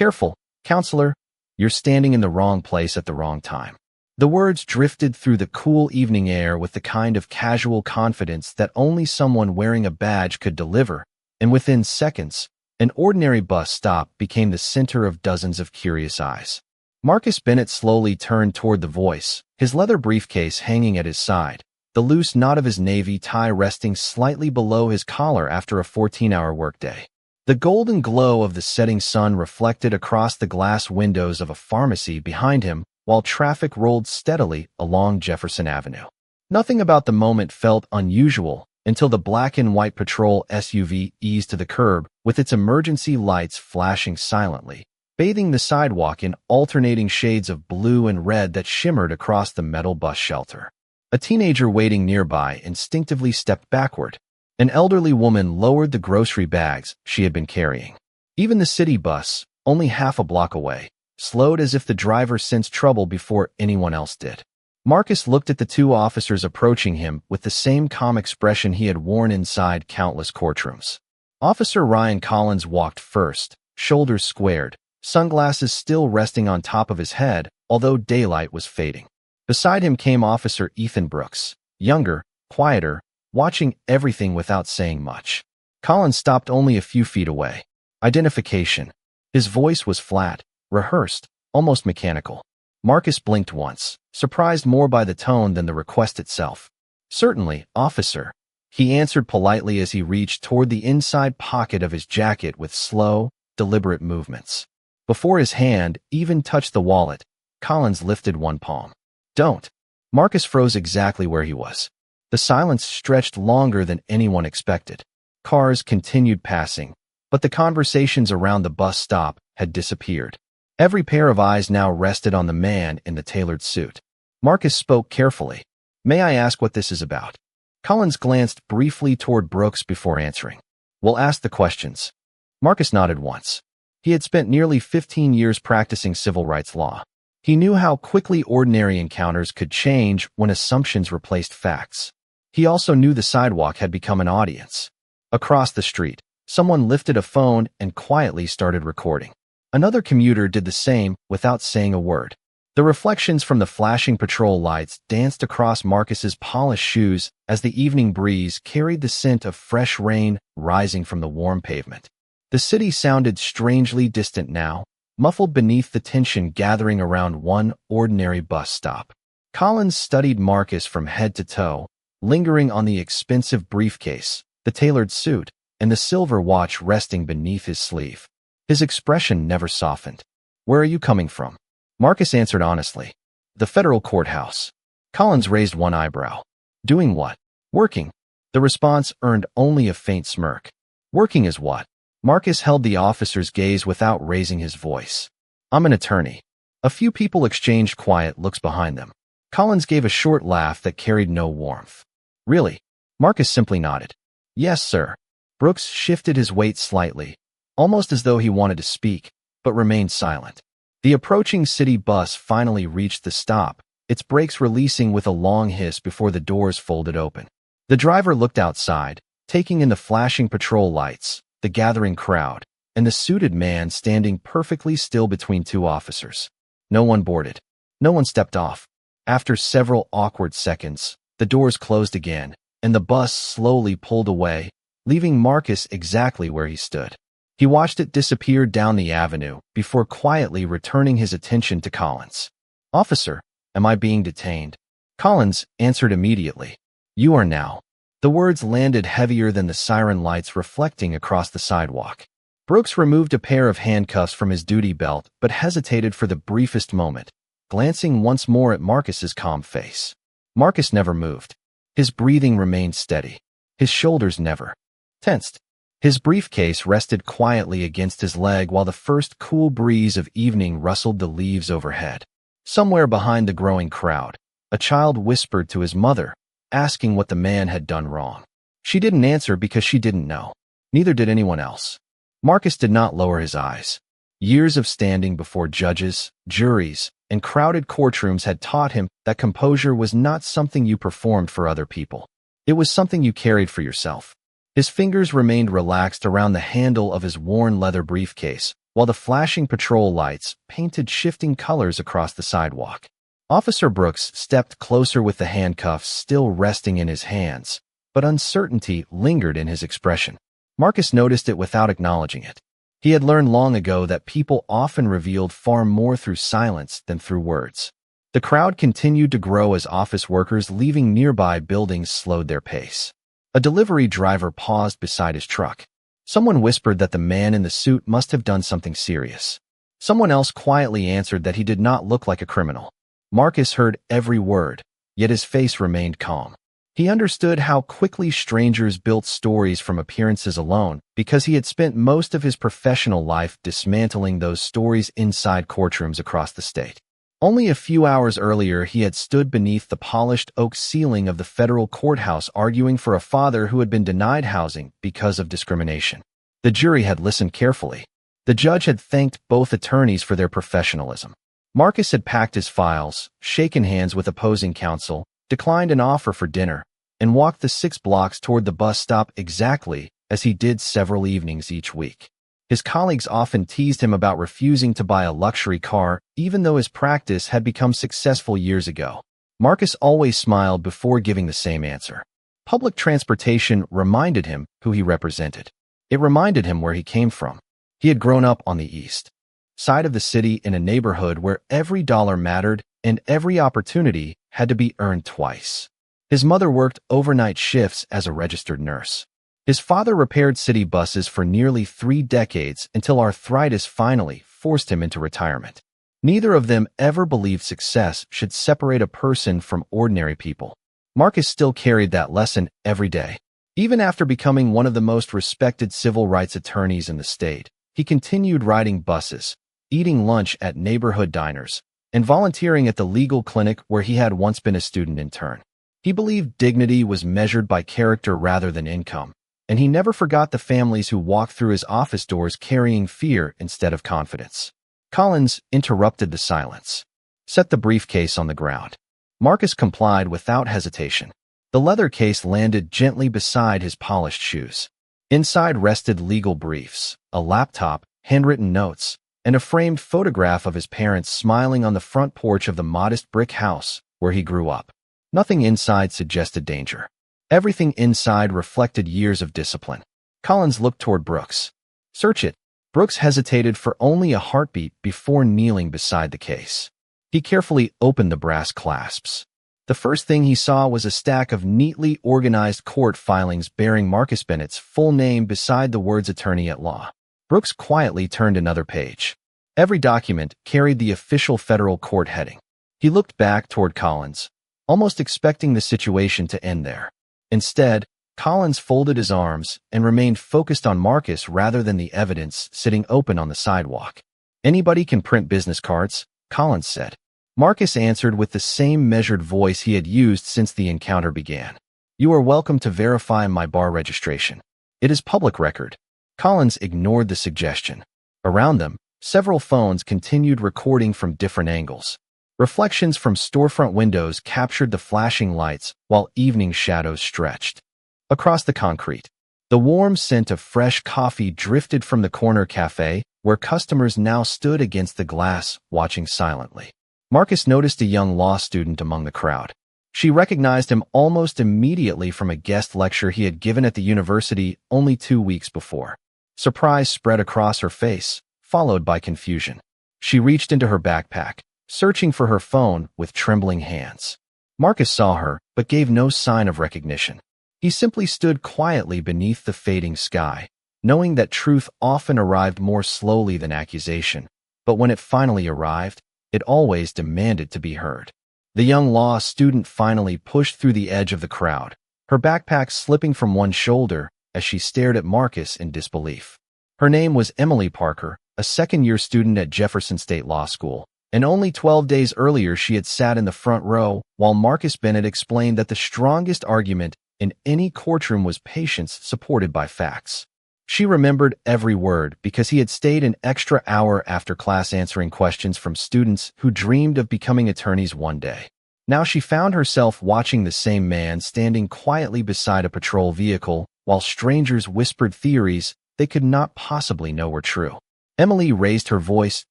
Careful, counselor. You're standing in the wrong place at the wrong time. The words drifted through the cool evening air with the kind of casual confidence that only someone wearing a badge could deliver, and within seconds, an ordinary bus stop became the center of dozens of curious eyes. Marcus Bennett slowly turned toward the voice, his leather briefcase hanging at his side, the loose knot of his navy tie resting slightly below his collar after a 14-hour workday. The golden glow of the setting sun reflected across the glass windows of a pharmacy behind him while traffic rolled steadily along Jefferson Avenue. Nothing about the moment felt unusual until the black and white patrol SUV eased to the curb with its emergency lights flashing silently, bathing the sidewalk in alternating shades of blue and red that shimmered across the metal bus shelter. A teenager waiting nearby instinctively stepped backward. An elderly woman lowered the grocery bags she had been carrying. Even the city bus, only half a block away, slowed as if the driver sensed trouble before anyone else did. Marcus looked at the two officers approaching him with the same calm expression he had worn inside countless courtrooms. Officer Ryan Collins walked first, shoulders squared, sunglasses still resting on top of his head, although daylight was fading. Beside him came Officer Ethan Brooks, younger, quieter, watching everything without saying much. Collins stopped only a few feet away. Identification. His voice was flat, rehearsed, almost mechanical. Marcus blinked once, surprised more by the tone than the request itself. Certainly, officer, he answered politely as he reached toward the inside pocket of his jacket with slow, deliberate movements. Before his hand even touched the wallet, Collins lifted one palm. Don't. Marcus froze exactly where he was. The silence stretched longer than anyone expected. Cars continued passing, but the conversations around the bus stop had disappeared. Every pair of eyes now rested on the man in the tailored suit. Marcus spoke carefully. May I ask what this is about? Collins glanced briefly toward Brooks before answering. We'll ask the questions. Marcus nodded once. He had spent nearly 15 years practicing civil rights law. He knew how quickly ordinary encounters could change when assumptions replaced facts. He also knew the sidewalk had become an audience. Across the street, someone lifted a phone and quietly started recording. Another commuter did the same without saying a word. The reflections from the flashing patrol lights danced across Marcus's polished shoes as the evening breeze carried the scent of fresh rain rising from the warm pavement. The city sounded strangely distant now, muffled beneath the tension gathering around one ordinary bus stop. Collins studied Marcus from head to toe, lingering on the expensive briefcase, the tailored suit, and the silver watch resting beneath his sleeve. His expression never softened. Where are you coming from? Marcus answered honestly. The federal courthouse. Collins raised one eyebrow. Doing what? Working. The response earned only a faint smirk. Working is what? Marcus held the officer's gaze without raising his voice. I'm an attorney. A few people exchanged quiet looks behind them. Collins gave a short laugh that carried no warmth. Really? Marcus simply nodded. Yes, sir. Brooks shifted his weight slightly, almost as though he wanted to speak, but remained silent. The approaching city bus finally reached the stop, its brakes releasing with a long hiss before the doors folded open. The driver looked outside, taking in the flashing patrol lights, the gathering crowd, and the suited man standing perfectly still between two officers. No one boarded. No one stepped off. After several awkward seconds, the doors closed again, and the bus slowly pulled away, leaving Marcus exactly where he stood. He watched it disappear down the avenue before quietly returning his attention to Collins. Officer, am I being detained? Collins answered immediately. You are now. The words landed heavier than the siren lights reflecting across the sidewalk. Brooks removed a pair of handcuffs from his duty belt but hesitated for the briefest moment, glancing once more at Marcus's calm face. Marcus never moved. His breathing remained steady. His shoulders never tensed. His briefcase rested quietly against his leg while the first cool breeze of evening rustled the leaves overhead. Somewhere behind the growing crowd, a child whispered to his mother, asking what the man had done wrong. She didn't answer because she didn't know. Neither did anyone else. Marcus did not lower his eyes. Years of standing before judges, juries, and crowded courtrooms had taught him that composure was not something you performed for other people. It was something you carried for yourself. His fingers remained relaxed around the handle of his worn leather briefcase, while the flashing patrol lights painted shifting colors across the sidewalk. Officer Brooks stepped closer with the handcuffs still resting in his hands, but uncertainty lingered in his expression. Marcus noticed it without acknowledging it. He had learned long ago that people often revealed far more through silence than through words. The crowd continued to grow as office workers leaving nearby buildings slowed their pace. A delivery driver paused beside his truck. Someone whispered that the man in the suit must have done something serious. Someone else quietly answered that he did not look like a criminal. Marcus heard every word, yet his face remained calm. He understood how quickly strangers built stories from appearances alone because he had spent most of his professional life dismantling those stories inside courtrooms across the state. Only a few hours earlier, he had stood beneath the polished oak ceiling of the federal courthouse arguing for a father who had been denied housing because of discrimination. The jury had listened carefully. The judge had thanked both attorneys for their professionalism. Marcus had packed his files, shaken hands with opposing counsel, declined an offer for dinner, and walked the 6 blocks toward the bus stop exactly as he did several evenings each week. His colleagues often teased him about refusing to buy a luxury car, even though his practice had become successful years ago. Marcus always smiled before giving the same answer. Public transportation reminded him who he represented. It reminded him where he came from. He had grown up on the east side of the city in a neighborhood where every dollar mattered and every opportunity had to be earned twice. His mother worked overnight shifts as a registered nurse. His father repaired city buses for nearly 3 decades until arthritis finally forced him into retirement. Neither of them ever believed success should separate a person from ordinary people. Marcus still carried that lesson every day. Even after becoming one of the most respected civil rights attorneys in the state, he continued riding buses, eating lunch at neighborhood diners, and volunteering at the legal clinic where he had once been a student intern. He believed dignity was measured by character rather than income, and he never forgot the families who walked through his office doors carrying fear instead of confidence. Collins interrupted the silence. Set the briefcase on the ground. Marcus complied without hesitation. The leather case landed gently beside his polished shoes. Inside rested legal briefs, a laptop, handwritten notes, and a framed photograph of his parents smiling on the front porch of the modest brick house where he grew up. Nothing inside suggested danger. Everything inside reflected years of discipline. Collins looked toward Brooks. Search it. Brooks hesitated for only a heartbeat before kneeling beside the case. He carefully opened the brass clasps. The first thing he saw was a stack of neatly organized court filings bearing Marcus Bennett's full name beside the words attorney at law. Brooks quietly turned another page. Every document carried the official federal court heading. He looked back toward Collins, almost expecting the situation to end there. Instead, Collins folded his arms and remained focused on Marcus rather than the evidence sitting open on the sidewalk. Anybody can print business cards, Collins said. Marcus answered with the same measured voice he had used since the encounter began. You are welcome to verify my bar registration. It is public record. Collins ignored the suggestion. Around them, several phones continued recording from different angles. Reflections from storefront windows captured the flashing lights while evening shadows stretched. Across the concrete, the warm scent of fresh coffee drifted from the corner cafe where customers now stood against the glass, watching silently. Marcus noticed a young law student among the crowd. She recognized him almost immediately from a guest lecture he had given at the university only 2 weeks before. Surprise spread across her face, followed by confusion. She reached into her backpack, searching for her phone with trembling hands. Marcus saw her, but gave no sign of recognition. He simply stood quietly beneath the fading sky, knowing that truth often arrived more slowly than accusation, but when it finally arrived, it always demanded to be heard. The young law student finally pushed through the edge of the crowd, her backpack slipping from one shoulder as she stared at Marcus in disbelief. Her name was Emily Parker, a second-year student at Jefferson State Law School, and only 12 days earlier she had sat in the front row while Marcus Bennett explained that the strongest argument in any courtroom was patience supported by facts. She remembered every word because he had stayed an extra hour after class answering questions from students who dreamed of becoming attorneys one day. Now she found herself watching the same man standing quietly beside a patrol vehicle while strangers whispered theories they could not possibly know were true. Emily raised her voice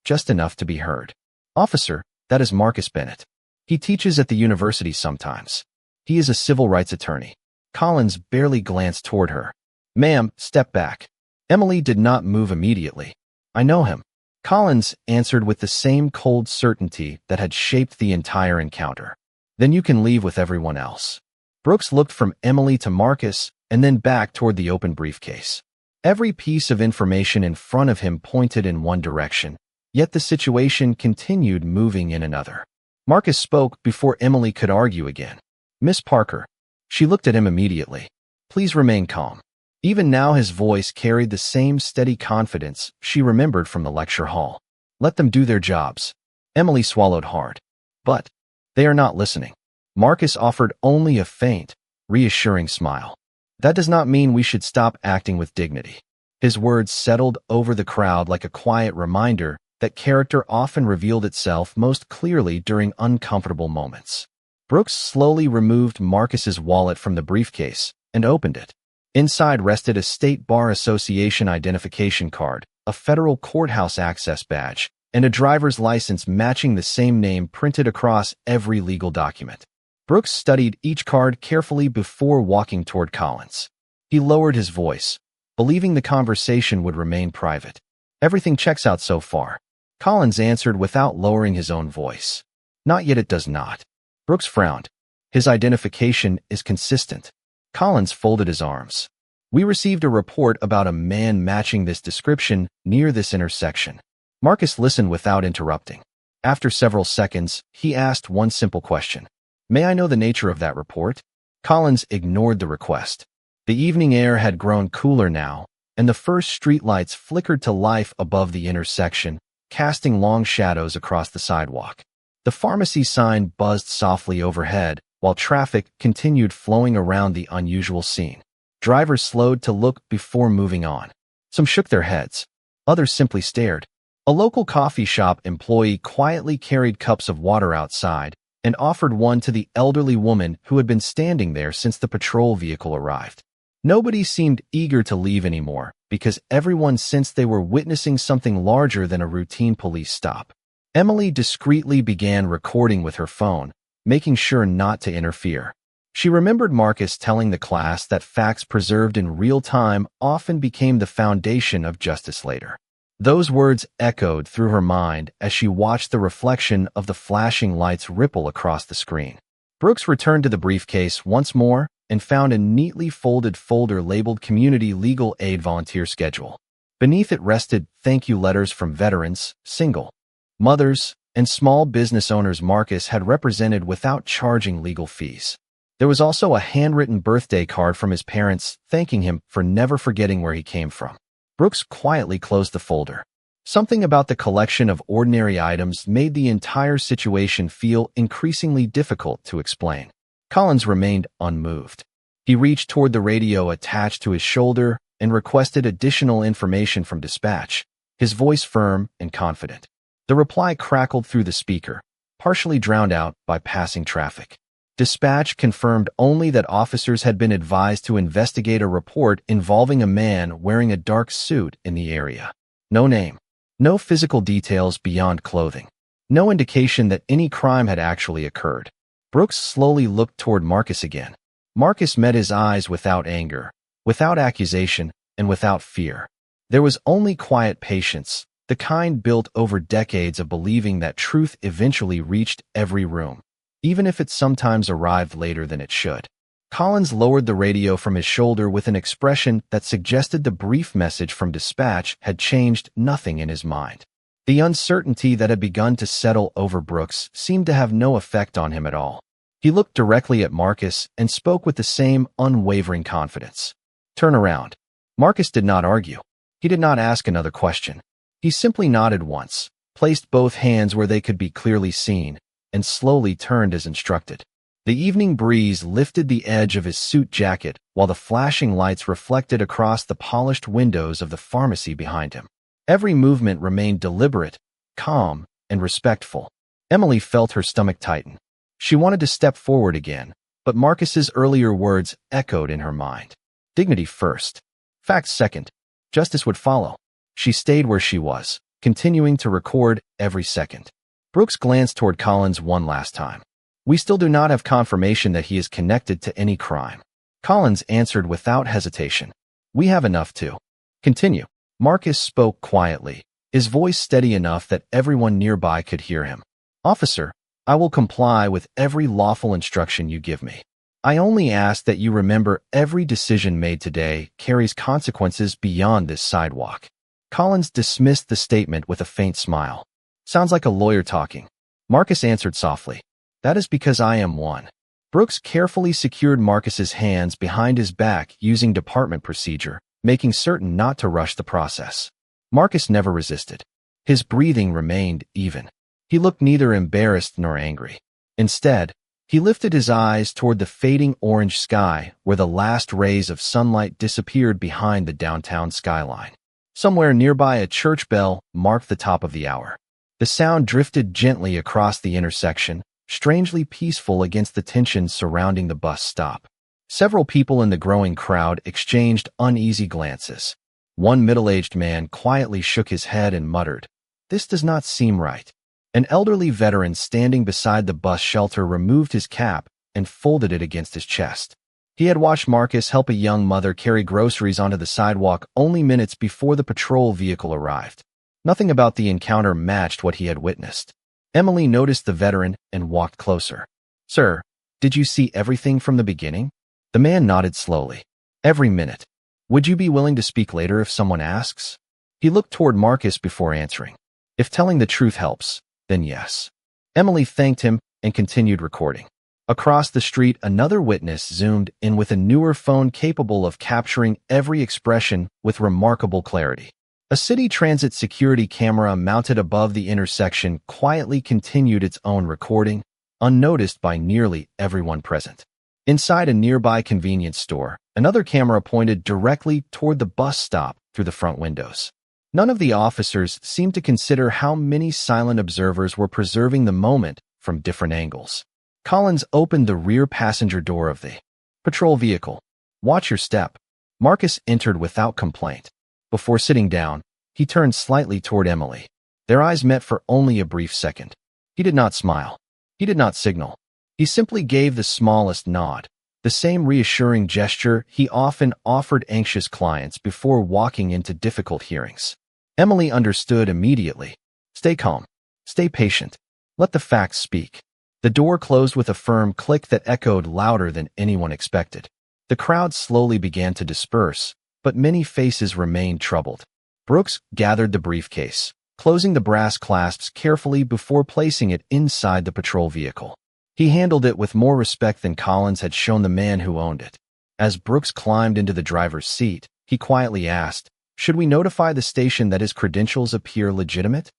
just enough to be heard. "Officer, that is Marcus Bennett. He teaches at the university sometimes. He is a civil rights attorney." Collins barely glanced toward her. "Ma'am, step back." Emily did not move immediately. "I know him." Collins answered with the same cold certainty that had shaped the entire encounter. "Then you can leave with everyone else." Brooks looked from Emily to Marcus and then back toward the open briefcase. Every piece of information in front of him pointed in one direction, yet the situation continued moving in another. Marcus spoke before Emily could argue again. "Miss Parker." She looked at him immediately. "Please remain calm." Even now his voice carried the same steady confidence she remembered from the lecture hall. "Let them do their jobs." Emily swallowed hard. "But they are not listening." Marcus offered only a faint, reassuring smile. "That does not mean we should stop acting with dignity." His words settled over the crowd like a quiet reminder that character often revealed itself most clearly during uncomfortable moments. Brooks slowly removed Marcus's wallet from the briefcase and opened it. Inside rested a State Bar Association identification card, a federal courthouse access badge, and a driver's license matching the same name printed across every legal document. Brooks studied each card carefully before walking toward Collins. He lowered his voice, believing the conversation would remain private. "Everything checks out so far." Collins answered without lowering his own voice. "Not yet, it does not." Brooks frowned. "His identification is consistent." Collins folded his arms. "We received a report about a man matching this description near this intersection." Marcus listened without interrupting. After several seconds, he asked one simple question. "May I know the nature of that report?" Collins ignored the request. The evening air had grown cooler now, and the first streetlights flickered to life above the intersection, casting long shadows across the sidewalk. The pharmacy sign buzzed softly overhead, while traffic continued flowing around the unusual scene. Drivers slowed to look before moving on. Some shook their heads. Others simply stared. A local coffee shop employee quietly carried cups of water outside and offered one to the elderly woman who had been standing there since the patrol vehicle arrived. Nobody seemed eager to leave anymore because everyone sensed they were witnessing something larger than a routine police stop. Emily discreetly began recording with her phone, making sure not to interfere. She remembered Marcus telling the class that facts preserved in real time often became the foundation of justice later. Those words echoed through her mind as she watched the reflection of the flashing lights ripple across the screen. Brooks returned to the briefcase once more and found a neatly folded folder labeled Community Legal Aid Volunteer Schedule. Beneath it rested thank you letters from veterans, single mothers, and small business owners Marcus had represented without charging legal fees. There was also a handwritten birthday card from his parents thanking him for never forgetting where he came from. Brooks quietly closed the folder. Something about the collection of ordinary items made the entire situation feel increasingly difficult to explain. Collins remained unmoved. He reached toward the radio attached to his shoulder and requested additional information from dispatch, his voice firm and confident. The reply crackled through the speaker, partially drowned out by passing traffic. Dispatch confirmed only that officers had been advised to investigate a report involving a man wearing a dark suit in the area. No name. No physical details beyond clothing. No indication that any crime had actually occurred. Brooks slowly looked toward Marcus again. Marcus met his eyes without anger, without accusation, and without fear. There was only quiet patience, the kind built over decades of believing that truth eventually reached every room, even if it sometimes arrived later than it should. Collins lowered the radio from his shoulder with an expression that suggested the brief message from dispatch had changed nothing in his mind. The uncertainty that had begun to settle over Brooks seemed to have no effect on him at all. He looked directly at Marcus and spoke with the same unwavering confidence. "Turn around." Marcus did not argue. He did not ask another question. He simply nodded once, placed both hands where they could be clearly seen, and slowly turned as instructed. The evening breeze lifted the edge of his suit jacket while the flashing lights reflected across the polished windows of the pharmacy behind him. Every movement remained deliberate, calm, and respectful. Emily felt her stomach tighten. She wanted to step forward again, but Marcus's earlier words echoed in her mind. Dignity first. Facts second. Justice would follow. She stayed where she was, continuing to record every second. Brooks glanced toward Collins one last time. We still do not have confirmation that he is connected to any crime. Collins answered without hesitation. We have enough to continue. Marcus spoke quietly, his voice steady enough that everyone nearby could hear him. Officer, I will comply with every lawful instruction you give me. I only ask that you remember every decision made today carries consequences beyond this sidewalk. Collins dismissed the statement with a faint smile. Sounds like a lawyer talking. Marcus answered softly. That is because I am one. Brooks carefully secured Marcus's hands behind his back using department procedure, making certain not to rush the process. Marcus never resisted. His breathing remained even. He looked neither embarrassed nor angry. Instead, he lifted his eyes toward the fading orange sky where the last rays of sunlight disappeared behind the downtown skyline. Somewhere nearby, a church bell marked the top of the hour. The sound drifted gently across the intersection, strangely peaceful against the tension surrounding the bus stop. Several people in the growing crowd exchanged uneasy glances. One middle-aged man quietly shook his head and muttered, "This does not seem right." An elderly veteran standing beside the bus shelter removed his cap and folded it against his chest. He had watched Marcus help a young mother carry groceries onto the sidewalk only minutes before the patrol vehicle arrived. Nothing about the encounter matched what he had witnessed. Emily noticed the veteran and walked closer. "Sir, did you see everything from the beginning?" The man nodded slowly. "Every minute. Would you be willing to speak later if someone asks?" He looked toward Marcus before answering. "If telling the truth helps, then yes." Emily thanked him and continued recording. Across the street, another witness zoomed in with a newer phone capable of capturing every expression with remarkable clarity. A city transit security camera mounted above the intersection quietly continued its own recording, unnoticed by nearly everyone present. Inside a nearby convenience store, another camera pointed directly toward the bus stop through the front windows. None of the officers seemed to consider how many silent observers were preserving the moment from different angles. Collins opened the rear passenger door of the patrol vehicle. "Watch your step." Marcus entered without complaint. Before sitting down, he turned slightly toward Emily. Their eyes met for only a brief second. He did not smile. He did not signal. He simply gave the smallest nod, the same reassuring gesture he often offered anxious clients before walking into difficult hearings. Emily understood immediately. Stay calm. Stay patient. Let the facts speak. The door closed with a firm click that echoed louder than anyone expected. The crowd slowly began to disperse, but many faces remained troubled. Brooks gathered the briefcase, closing the brass clasps carefully before placing it inside the patrol vehicle. He handled it with more respect than Collins had shown the man who owned it. As Brooks climbed into the driver's seat, he quietly asked, "Should we notify the station that his credentials appear legitimate?"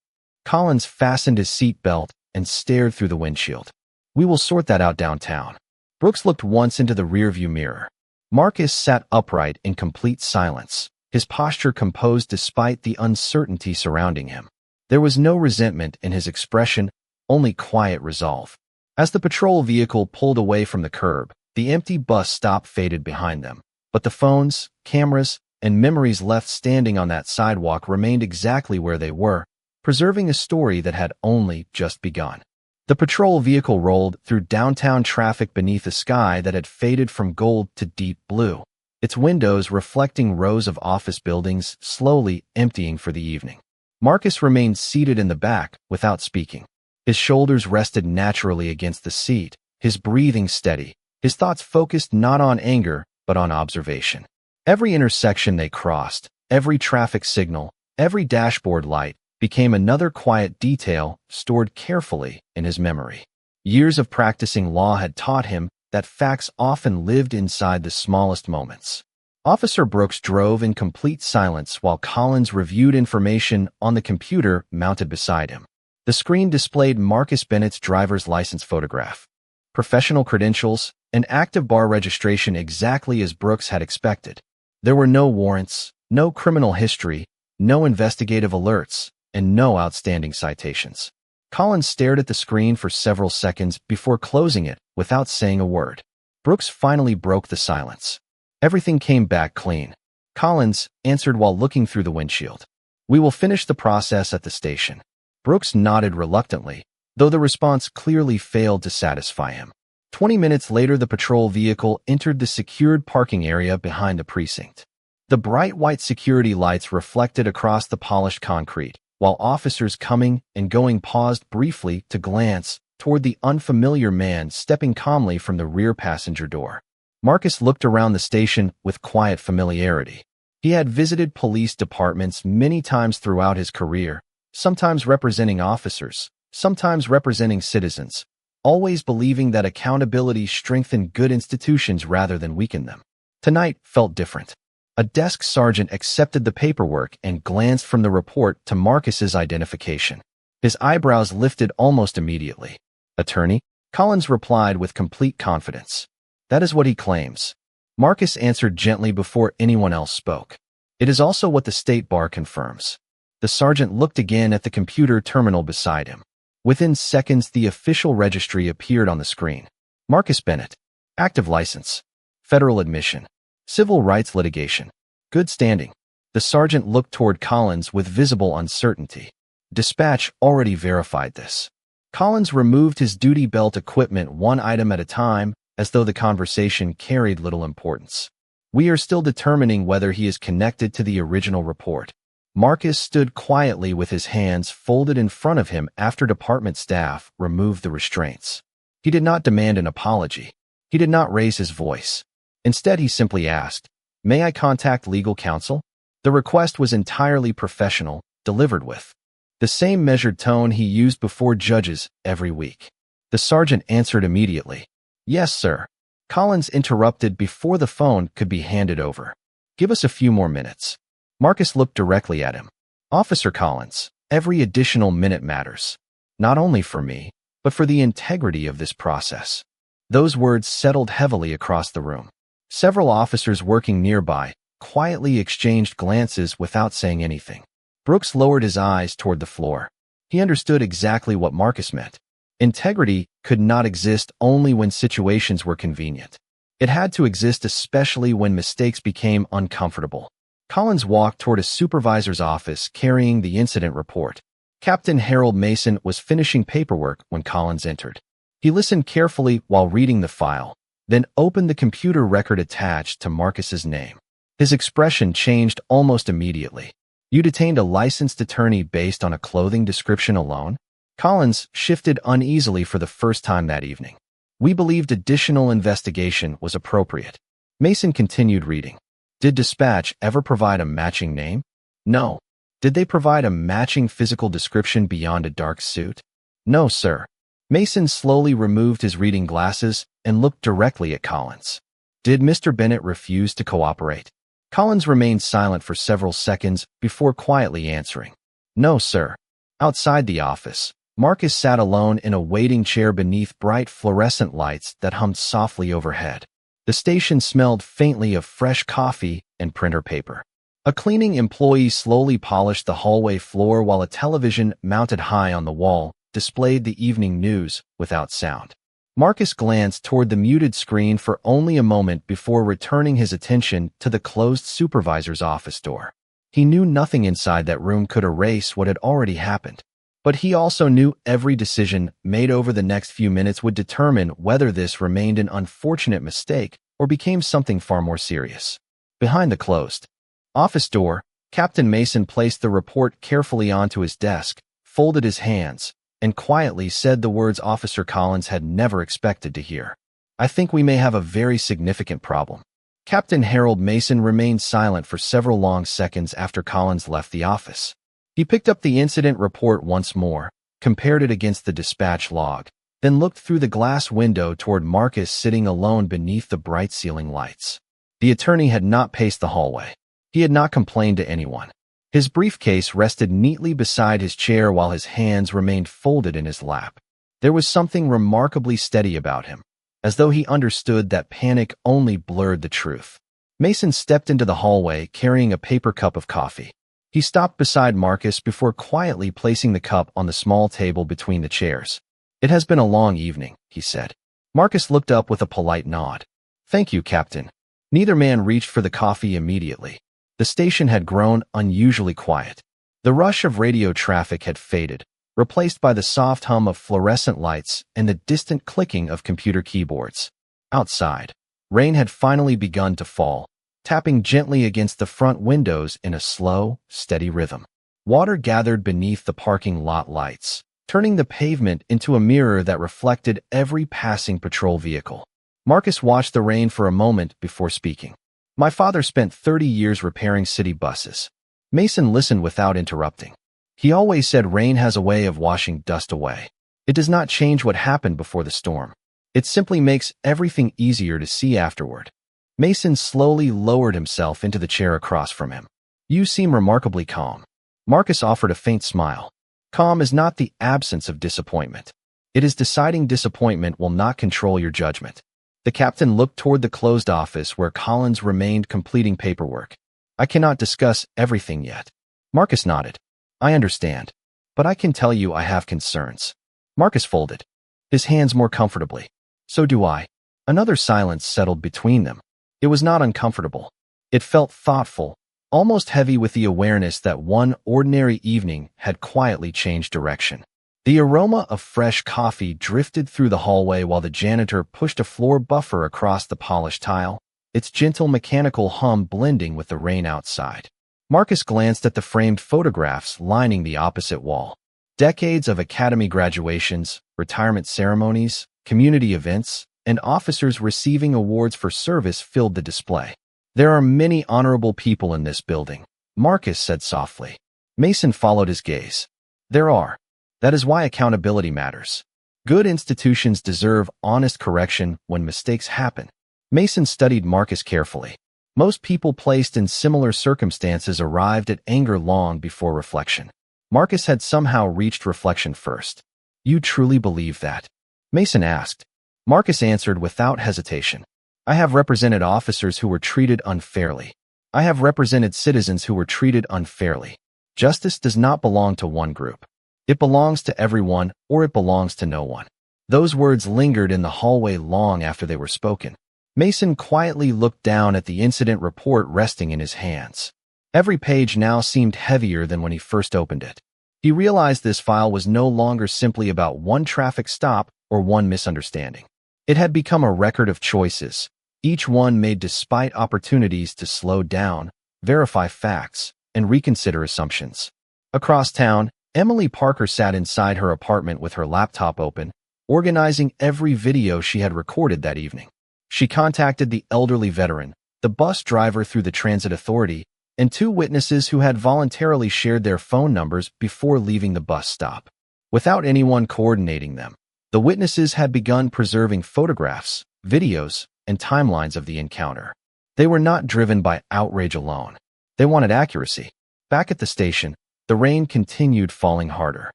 Collins fastened his seat belt and stared through the windshield. "We will sort that out downtown." Brooks looked once into the rearview mirror. Marcus sat upright in complete silence, his posture composed despite the uncertainty surrounding him. There was no resentment in his expression, only quiet resolve. As the patrol vehicle pulled away from the curb, the empty bus stop faded behind them, but the phones, cameras, and memories left standing on that sidewalk remained exactly where they were, preserving a story that had only just begun. The patrol vehicle rolled through downtown traffic beneath a sky that had faded from gold to deep blue, its windows reflecting rows of office buildings slowly emptying for the evening. Marcus remained seated in the back without speaking. His shoulders rested naturally against the seat, his breathing steady, his thoughts focused not on anger but on observation. Every intersection they crossed, every traffic signal, every dashboard light became another quiet detail stored carefully in his memory. Years of practicing law had taught him that facts often lived inside the smallest moments. Officer Brooks drove in complete silence while Collins reviewed information on the computer mounted beside him. The screen displayed Marcus Bennett's driver's license photograph, professional credentials, and active bar registration exactly as Brooks had expected. There were no warrants, no criminal history, no investigative alerts, and no outstanding citations. Collins stared at the screen for several seconds before closing it without saying a word. Brooks finally broke the silence. Everything came back clean. Collins answered while looking through the windshield. We will finish the process at the station. Brooks nodded reluctantly, though the response clearly failed to satisfy him. 20 minutes later, the patrol vehicle entered the secured parking area behind the precinct. The bright white security lights reflected across the polished concrete, while officers coming and going paused briefly to glance toward the unfamiliar man stepping calmly from the rear passenger door. Marcus looked around the station with quiet familiarity. He had visited police departments many times throughout his career, sometimes representing officers, sometimes representing citizens, always believing that accountability strengthened good institutions rather than weakened them. Tonight felt different. A desk sergeant accepted the paperwork and glanced from the report to Marcus's identification. His eyebrows lifted almost immediately. "Attorney?" Collins replied with complete confidence. "That is what he claims." Marcus answered gently before anyone else spoke. "It is also what the State Bar confirms." The sergeant looked again at the computer terminal beside him. Within seconds, the official registry appeared on the screen. Marcus Bennett. Active license. Federal admission. Civil rights litigation. Good standing. The sergeant looked toward Collins with visible uncertainty. Dispatch already verified this. Collins removed his duty belt equipment one item at a time, as though the conversation carried little importance. "We are still determining whether he is connected to the original report." Marcus stood quietly with his hands folded in front of him after department staff removed the restraints. He did not demand an apology. He did not raise his voice. Instead, he simply asked, "May I contact legal counsel?" The request was entirely professional, delivered with the same measured tone he used before judges every week. The sergeant answered immediately. "Yes, sir." Collins interrupted before the phone could be handed over. "Give us a few more minutes." Marcus looked directly at him. "Officer Collins, every additional minute matters. Not only for me, but for the integrity of this process." Those words settled heavily across the room. Several officers working nearby quietly exchanged glances without saying anything. Brooks lowered his eyes toward the floor. He understood exactly what Marcus meant. Integrity could not exist only when situations were convenient. It had to exist especially when mistakes became uncomfortable. Collins walked toward a supervisor's office carrying the incident report. Captain Harold Mason was finishing paperwork when Collins entered. He listened carefully while reading the file, then opened the computer record attached to Marcus's name. His expression changed almost immediately. "You detained a licensed attorney based on a clothing description alone?" Collins shifted uneasily for the first time that evening. "We believed additional investigation was appropriate." Mason continued reading. "Did Dispatch ever provide a matching name?" "No." "Did they provide a matching physical description beyond a dark suit?" "No, sir." Mason slowly removed his reading glasses and looked directly at Collins. "Did Mr. Bennett refuse to cooperate?" Collins remained silent for several seconds before quietly answering, "No, sir." Outside the office, Marcus sat alone in a waiting chair beneath bright fluorescent lights that hummed softly overhead. The station smelled faintly of fresh coffee and printer paper. A cleaning employee slowly polished the hallway floor while a television mounted high on the wall displayed the evening news without sound. Marcus glanced toward the muted screen for only a moment before returning his attention to the closed supervisor's office door. He knew nothing inside that room could erase what had already happened. But he also knew every decision made over the next few minutes would determine whether this remained an unfortunate mistake or became something far more serious. Behind the closed office door, Captain Mason placed the report carefully onto his desk, folded his hands, and quietly said the words Officer Collins had never expected to hear. "I think we may have a very significant problem." Captain Harold Mason remained silent for several long seconds after Collins left the office. He picked up the incident report once more, compared it against the dispatch log, then looked through the glass window toward Marcus sitting alone beneath the bright ceiling lights. The attorney had not paced the hallway. He had not complained to anyone. His briefcase rested neatly beside his chair while his hands remained folded in his lap. There was something remarkably steady about him, as though he understood that panic only blurred the truth. Mason stepped into the hallway carrying a paper cup of coffee. He stopped beside Marcus before quietly placing the cup on the small table between the chairs. "It has been a long evening," he said. Marcus looked up with a polite nod. "Thank you, Captain." Neither man reached for the coffee immediately. The station had grown unusually quiet. The The rush of radio traffic had faded, replaced by the soft hum of fluorescent lights and the distant clicking of computer keyboards. Outside, rain had finally begun to fall, tapping gently against the front windows in a slow, steady rhythm. Water gathered beneath the parking lot lights, turning the pavement into a mirror that reflected every passing patrol vehicle. Marcus watched the rain for a moment before speaking. "My father spent 30 years repairing city buses." Mason listened without interrupting. "He always said rain has a way of washing dust away. It does not change what happened before the storm. It simply makes everything easier to see afterward." Mason slowly lowered himself into the chair across from him. "You seem remarkably calm." Marcus offered a faint smile. "Calm is not the absence of disappointment. It is deciding disappointment will not control your judgment." The captain looked toward the closed office where Collins remained completing paperwork. "I cannot discuss everything yet." Marcus nodded. "I understand, but I can tell you I have concerns." Marcus folded his hands more comfortably. "So do I." Another silence settled between them. It was not uncomfortable. It felt thoughtful, almost heavy with the awareness that one ordinary evening had quietly changed direction. The aroma of fresh coffee drifted through the hallway while the janitor pushed a floor buffer across the polished tile, its gentle mechanical hum blending with the rain outside. Marcus glanced at the framed photographs lining the opposite wall. Decades of academy graduations, retirement ceremonies, community events, and officers receiving awards for service filled the display. "There are many honorable people in this building," Marcus said softly. Mason followed his gaze. "There are. That is why accountability matters. Good institutions deserve honest correction when mistakes happen." Mason studied Marcus carefully. Most people placed in similar circumstances arrived at anger long before reflection. Marcus had somehow reached reflection first. "You truly believe that?" Mason asked. Marcus answered without hesitation. "I have represented officers who were treated unfairly. I have represented citizens who were treated unfairly. Justice does not belong to one group. It belongs to everyone, or it belongs to no one." Those words lingered in the hallway long after they were spoken. Mason quietly looked down at the incident report resting in his hands. Every page now seemed heavier than when he first opened it. He realized this file was no longer simply about one traffic stop or one misunderstanding. It had become a record of choices, each one made despite opportunities to slow down, verify facts, and reconsider assumptions. Across town, Emily Parker sat inside her apartment with her laptop open, organizing every video she had recorded that evening. She contacted the elderly veteran, the bus driver through the transit authority, and two witnesses who had voluntarily shared their phone numbers before leaving the bus stop. Without anyone coordinating them, the witnesses had begun preserving photographs, videos, and timelines of the encounter. They were not driven by outrage alone. They wanted accuracy. Back at the station, the rain continued falling harder.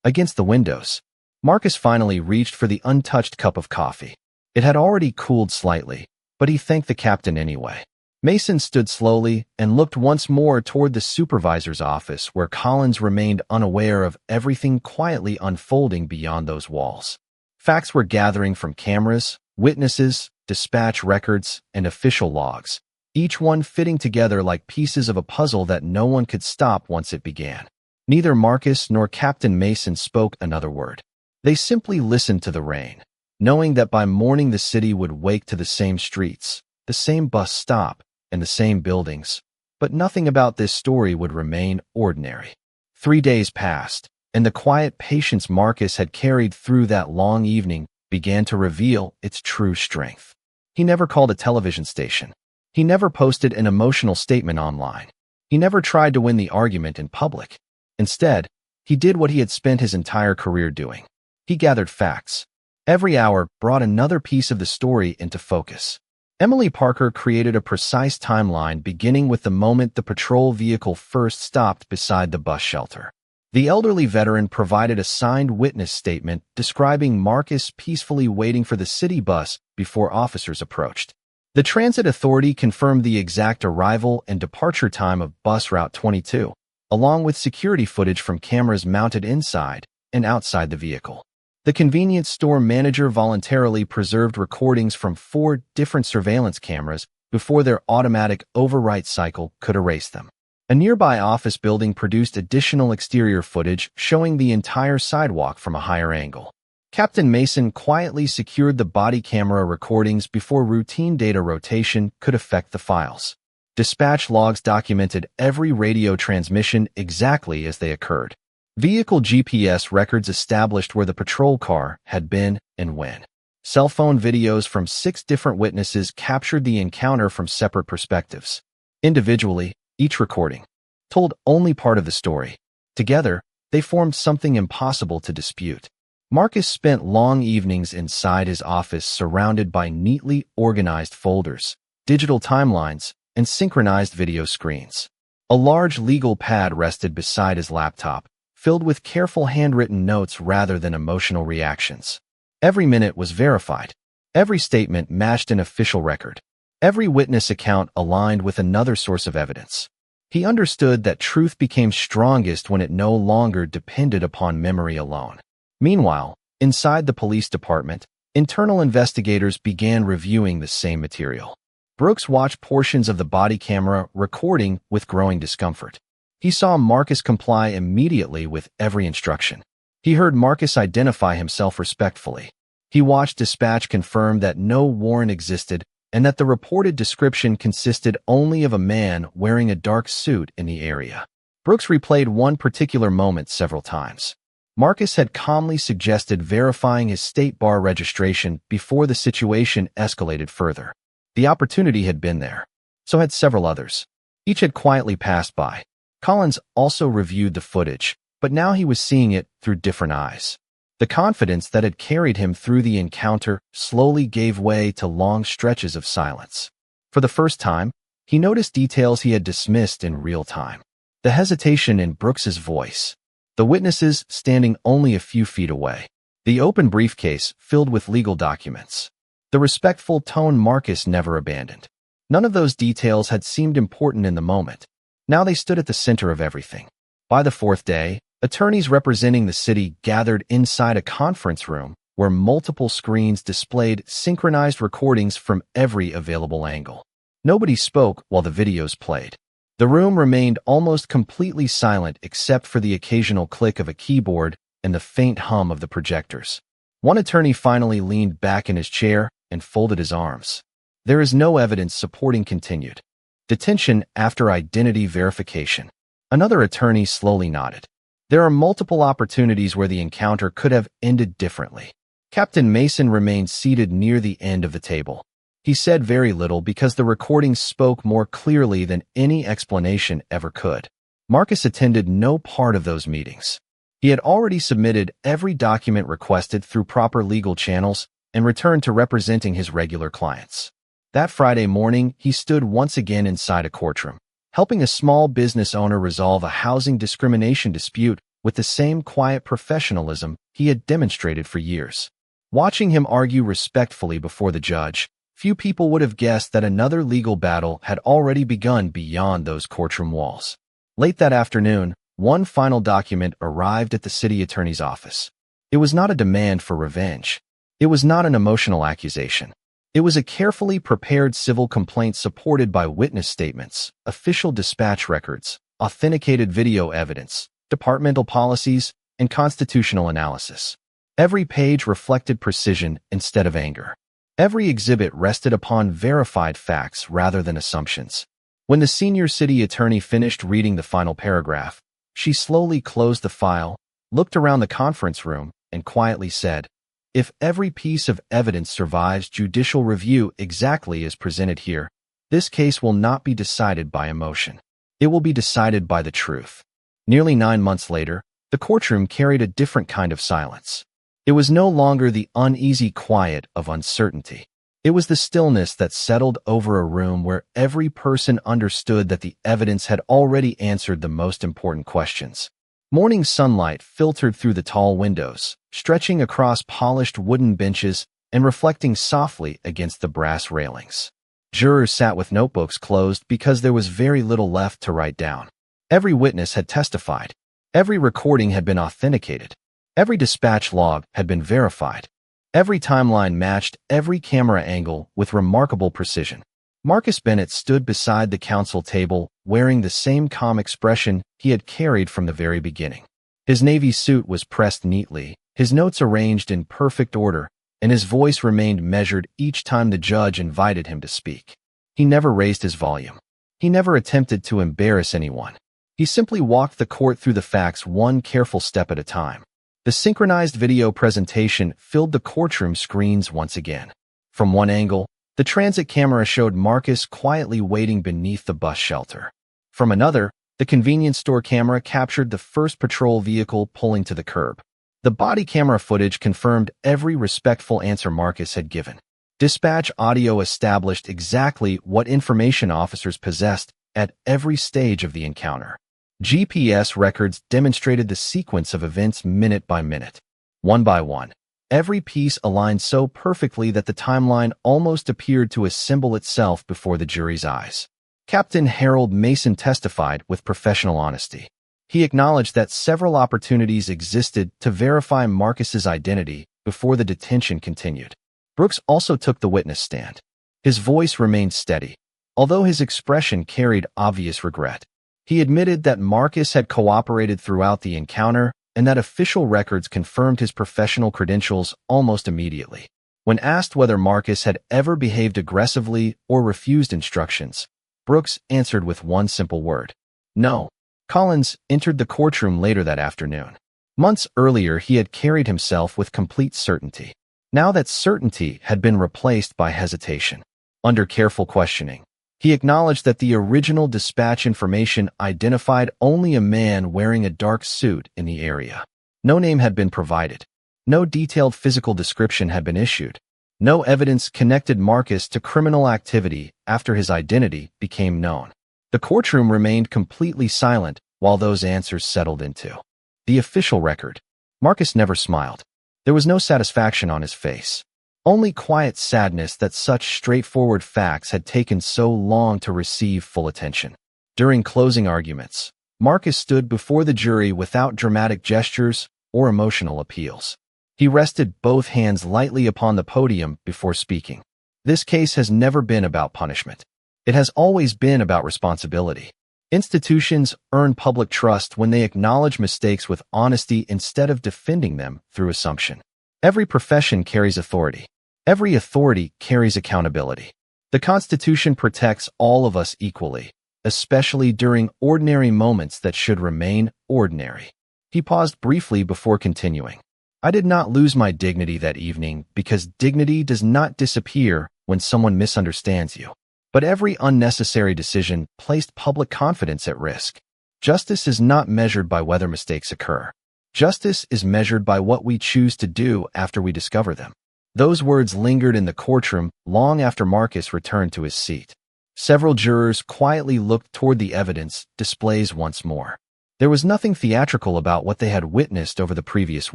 Against the windows, Marcus finally reached for the untouched cup of coffee. It had already cooled slightly, but he thanked the captain anyway. Mason stood slowly and looked once more toward the supervisor's office where Collins remained unaware of everything quietly unfolding beyond those walls. Facts were gathering from cameras, witnesses, dispatch records, and official logs, each one fitting together like pieces of a puzzle that no one could stop once it began. Neither Marcus nor Captain Mason spoke another word. They simply listened to the rain, knowing that by morning the city would wake to the same streets, the same bus stop, and the same buildings. But nothing about this story would remain ordinary. 3 days passed, and the quiet patience Marcus had carried through that long evening began to reveal its true strength. He never called a television station. He never posted an emotional statement online. He never tried to win the argument in public. Instead, he did what he had spent his entire career doing. He gathered facts. Every hour brought another piece of the story into focus. Emily Parker created a precise timeline beginning with the moment the patrol vehicle first stopped beside the bus shelter. The elderly veteran provided a signed witness statement describing Marcus peacefully waiting for the city bus before officers approached. The transit authority confirmed the exact arrival and departure time of bus route 22, along with security footage from cameras mounted inside and outside the vehicle. The convenience store manager voluntarily preserved recordings from 4 different surveillance cameras before their automatic overwrite cycle could erase them. A nearby office building produced additional exterior footage showing the entire sidewalk from a higher angle. Captain Mason quietly secured the body camera recordings before routine data rotation could affect the files. Dispatch logs documented every radio transmission exactly as they occurred. Vehicle GPS records established where the patrol car had been and when. Cell phone videos from 6 different witnesses captured the encounter from separate perspectives. Individually, each recording told only part of the story. Together, they formed something impossible to dispute. Marcus spent long evenings inside his office surrounded by neatly organized folders, digital timelines, and synchronized video screens. A large legal pad rested beside his laptop, filled with careful handwritten notes rather than emotional reactions. Every minute was verified. Every statement matched an official record. Every witness account aligned with another source of evidence. He understood that truth became strongest when it no longer depended upon memory alone. Meanwhile, inside the police department, internal investigators began reviewing the same material. Brooks watched portions of the body camera recording with growing discomfort. He saw Marcus comply immediately with every instruction. He heard Marcus identify himself respectfully. He watched dispatch confirm that no warrant existed and that the reported description consisted only of a man wearing a dark suit in the area. Brooks replayed one particular moment several times. Marcus had calmly suggested verifying his state bar registration before the situation escalated further. The opportunity had been there. So had several others. Each had quietly passed by. Collins also reviewed the footage, but now he was seeing it through different eyes. The confidence that had carried him through the encounter slowly gave way to long stretches of silence. For the first time, he noticed details he had dismissed in real time. The hesitation in Brooks's voice. The witnesses standing only a few feet away. The open briefcase filled with legal documents. The respectful tone Marcus never abandoned. None of those details had seemed important in the moment. Now they stood at the center of everything. By the 4th day, attorneys representing the city gathered inside a conference room where multiple screens displayed synchronized recordings from every available angle. Nobody spoke while the videos played. The room remained almost completely silent except for the occasional click of a keyboard and the faint hum of the projectors. One attorney finally leaned back in his chair and folded his arms. There is no evidence supporting continued detention after identity verification. Another attorney slowly nodded. There are multiple opportunities where the encounter could have ended differently. Captain Mason remained seated near the end of the table. He said very little because the recordings spoke more clearly than any explanation ever could. Marcus attended no part of those meetings. He had already submitted every document requested through proper legal channels and returned to representing his regular clients. That Friday morning, he stood once again inside a courtroom, helping a small business owner resolve a housing discrimination dispute with the same quiet professionalism he had demonstrated for years. Watching him argue respectfully before the judge, few people would have guessed that another legal battle had already begun beyond those courtroom walls. Late that afternoon, one final document arrived at the city attorney's office. It was not a demand for revenge. It was not an emotional accusation. It was a carefully prepared civil complaint supported by witness statements, official dispatch records, authenticated video evidence, departmental policies, and constitutional analysis. Every page reflected precision instead of anger. Every exhibit rested upon verified facts rather than assumptions. When the senior city attorney finished reading the final paragraph, she slowly closed the file, looked around the conference room, and quietly said, "If every piece of evidence survives judicial review exactly as presented here, this case will not be decided by emotion. It will be decided by the truth." Nearly 9 months later, the courtroom carried a different kind of silence. It was no longer the uneasy quiet of uncertainty. It was the stillness that settled over a room where every person understood that the evidence had already answered the most important questions. Morning sunlight filtered through the tall windows, stretching across polished wooden benches and reflecting softly against the brass railings. Jurors sat with notebooks closed because there was very little left to write down. Every witness had testified. Every recording had been authenticated. Every dispatch log had been verified. Every timeline matched every camera angle with remarkable precision. Marcus Bennett stood beside the counsel table, wearing the same calm expression he had carried from the very beginning. His navy suit was pressed neatly, his notes arranged in perfect order, and his voice remained measured each time the judge invited him to speak. He never raised his volume. He never attempted to embarrass anyone. He simply walked the court through the facts one careful step at a time. The synchronized video presentation filled the courtroom screens once again. From one angle, the transit camera showed Marcus quietly waiting beneath the bus shelter. From another, the convenience store camera captured the first patrol vehicle pulling to the curb. The body camera footage confirmed every respectful answer Marcus had given. Dispatch audio established exactly what information officers possessed at every stage of the encounter. GPS records demonstrated the sequence of events minute by minute. One by one, every piece aligned so perfectly that the timeline almost appeared to assemble itself before the jury's eyes. Captain Harold Mason testified with professional honesty. He acknowledged that several opportunities existed to verify Marcus's identity before the detention continued. Brooks also took the witness stand. His voice remained steady, although his expression carried obvious regret. He admitted that Marcus had cooperated throughout the encounter and that official records confirmed his professional credentials almost immediately. When asked whether Marcus had ever behaved aggressively or refused instructions, Brooks answered with one simple word: no. Collins entered the courtroom later that afternoon. Months earlier, he had carried himself with complete certainty. Now that certainty had been replaced by hesitation. Under careful questioning, he acknowledged that the original dispatch information identified only a man wearing a dark suit in the area. No name had been provided. No detailed physical description had been issued. No evidence connected Marcus to criminal activity after his identity became known. The courtroom remained completely silent while those answers settled into the official record. Marcus never smiled. There was no satisfaction on his face. Only quiet sadness that such straightforward facts had taken so long to receive full attention. During closing arguments, Marcus stood before the jury without dramatic gestures or emotional appeals. He rested both hands lightly upon the podium before speaking. This case has never been about punishment. It has always been about responsibility. Institutions earn public trust when they acknowledge mistakes with honesty instead of defending them through assumption. Every profession carries authority. Every authority carries accountability. The Constitution protects all of us equally, especially during ordinary moments that should remain ordinary. He paused briefly before continuing. I did not lose my dignity that evening because dignity does not disappear when someone misunderstands you. But every unnecessary decision placed public confidence at risk. Justice is not measured by whether mistakes occur. Justice is measured by what we choose to do after we discover them. Those words lingered in the courtroom long after Marcus returned to his seat. Several jurors quietly looked toward the evidence displays once more. There was nothing theatrical about what they had witnessed over the previous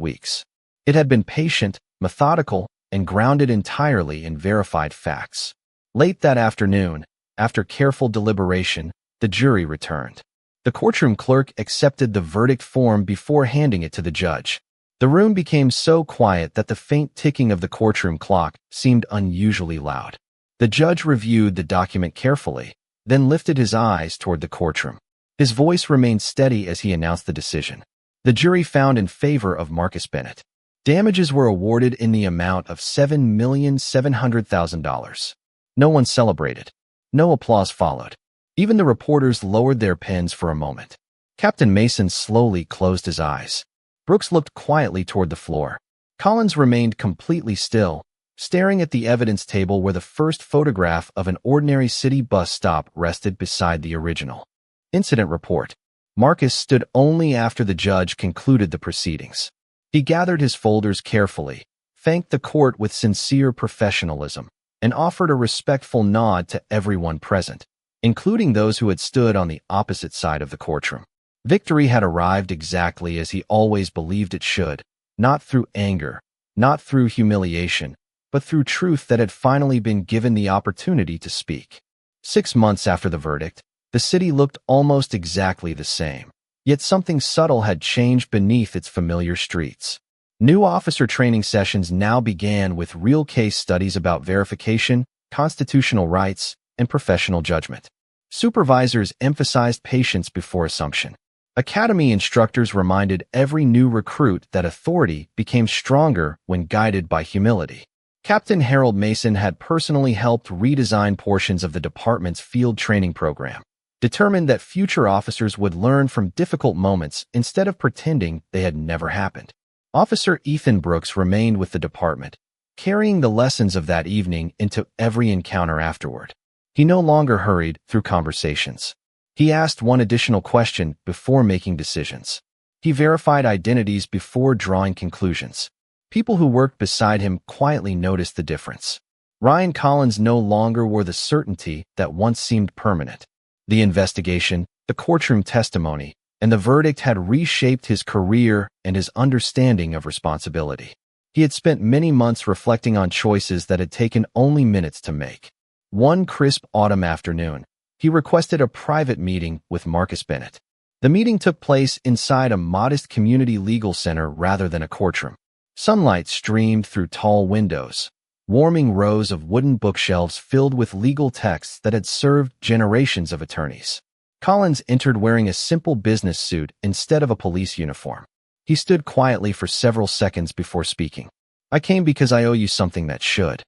weeks. It had been patient, methodical, and grounded entirely in verified facts. Late that afternoon, after careful deliberation, the jury returned. The courtroom clerk accepted the verdict form before handing it to the judge. The room became so quiet that the faint ticking of the courtroom clock seemed unusually loud. The judge reviewed the document carefully, then lifted his eyes toward the courtroom. His voice remained steady as he announced the decision. The jury found in favor of Marcus Bennett. Damages were awarded in the amount of $7,700,000. No one celebrated. No applause followed. Even the reporters lowered their pens for a moment. Captain Mason slowly closed his eyes. Brooks looked quietly toward the floor. Collins remained completely still, staring at the evidence table where the first photograph of an ordinary city bus stop rested beside the original. Incident report. Marcus stood only after the judge concluded the proceedings. He gathered his folders carefully, thanked the court with sincere professionalism, and offered a respectful nod to everyone present, including those who had stood on the opposite side of the courtroom. Victory had arrived exactly as he always believed it should, not through anger, not through humiliation, but through truth that had finally been given the opportunity to speak. 6 months after the verdict, the city looked almost exactly the same, yet something subtle had changed beneath its familiar streets. New officer training sessions now began with real case studies about verification, constitutional rights, and professional judgment. Supervisors emphasized patience before assumption. Academy instructors reminded every new recruit that authority became stronger when guided by humility. Captain Harold Mason had personally helped redesign portions of the department's field training program, determined that future officers would learn from difficult moments instead of pretending they had never happened. Officer Ethan Brooks remained with the department, carrying the lessons of that evening into every encounter afterward. He no longer hurried through conversations. He asked one additional question before making decisions. He verified identities before drawing conclusions. People who worked beside him quietly noticed the difference. Ryan Collins no longer wore the certainty that once seemed permanent. The investigation, the courtroom testimony, and the verdict had reshaped his career and his understanding of responsibility. He had spent many months reflecting on choices that had taken only minutes to make. One crisp autumn afternoon, he requested a private meeting with Marcus Bennett. The meeting took place inside a modest community legal center rather than a courtroom. Sunlight streamed through tall windows, warming rows of wooden bookshelves filled with legal texts that had served generations of attorneys. Collins entered wearing a simple business suit instead of a police uniform. He stood quietly for several seconds before speaking. "I came because I owe you something that should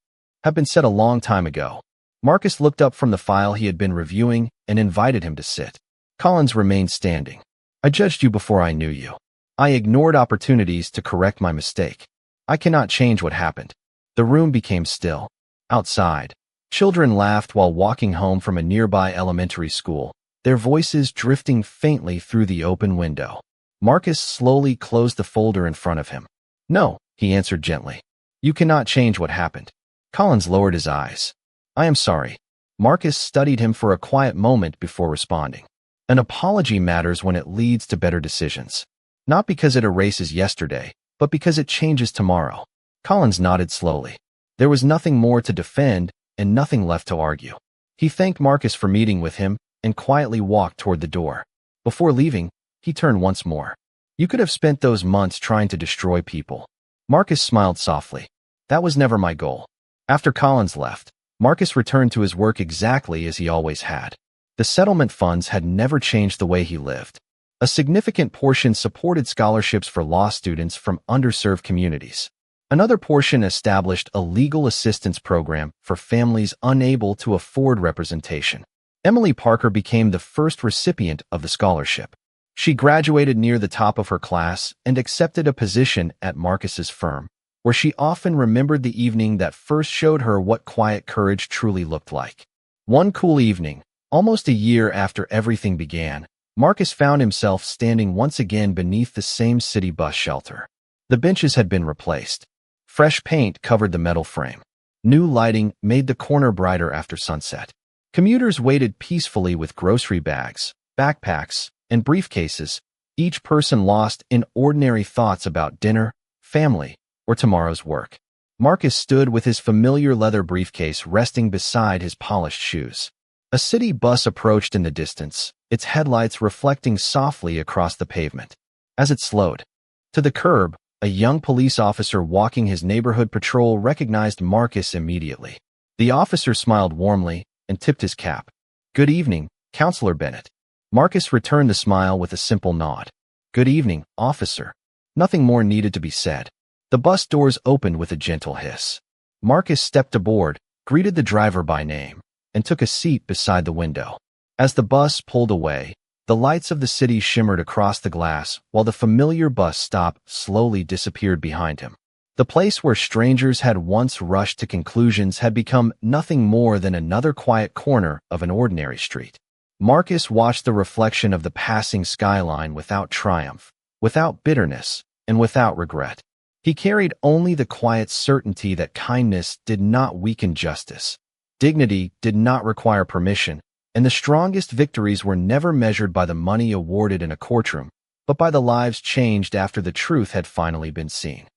have been said a long time ago." Marcus looked up from the file he had been reviewing and invited him to sit. Collins remained standing. "I judged you before I knew you. I ignored opportunities to correct my mistake. I cannot change what happened." The room became still. Outside, children laughed while walking home from a nearby elementary school, their voices drifting faintly through the open window. Marcus slowly closed the folder in front of him. "No," he answered gently. "You cannot change what happened." Collins lowered his eyes. "I am sorry." Marcus studied him for a quiet moment before responding. "An apology matters when it leads to better decisions. Not because it erases yesterday, but because it changes tomorrow." Collins nodded slowly. There was nothing more to defend and nothing left to argue. He thanked Marcus for meeting with him and quietly walked toward the door. Before leaving, he turned once more. "You could have spent those months trying to destroy people." Marcus smiled softly. "That was never my goal." After Collins left, Marcus returned to his work exactly as he always had. The settlement funds had never changed the way he lived. A significant portion supported scholarships for law students from underserved communities. Another portion established a legal assistance program for families unable to afford representation. Emily Parker became the first recipient of the scholarship. She graduated near the top of her class and accepted a position at Marcus's firm, where she often remembered the evening that first showed her what quiet courage truly looked like. One cool evening, almost a year after everything began, Marcus found himself standing once again beneath the same city bus shelter. The benches had been replaced. Fresh paint covered the metal frame. New lighting made the corner brighter after sunset. Commuters waited peacefully with grocery bags, backpacks, and briefcases, each person lost in ordinary thoughts about dinner, family, or tomorrow's work. Marcus stood with his familiar leather briefcase resting beside his polished shoes. A city bus approached in the distance, its headlights reflecting softly across the pavement. As it slowed to the curb, a young police officer walking his neighborhood patrol recognized Marcus immediately. The officer smiled warmly and tipped his cap. "Good evening, Counselor Bennett." Marcus returned the smile with a simple nod. "Good evening, officer." Nothing more needed to be said. The bus doors opened with a gentle hiss. Marcus stepped aboard, greeted the driver by name, and took a seat beside the window. As the bus pulled away, the lights of the city shimmered across the glass while the familiar bus stop slowly disappeared behind him. The place where strangers had once rushed to conclusions had become nothing more than another quiet corner of an ordinary street. Marcus watched the reflection of the passing skyline without triumph, without bitterness, and without regret. He carried only the quiet certainty that kindness did not weaken justice. Dignity did not require permission, and the strongest victories were never measured by the money awarded in a courtroom, but by the lives changed after the truth had finally been seen.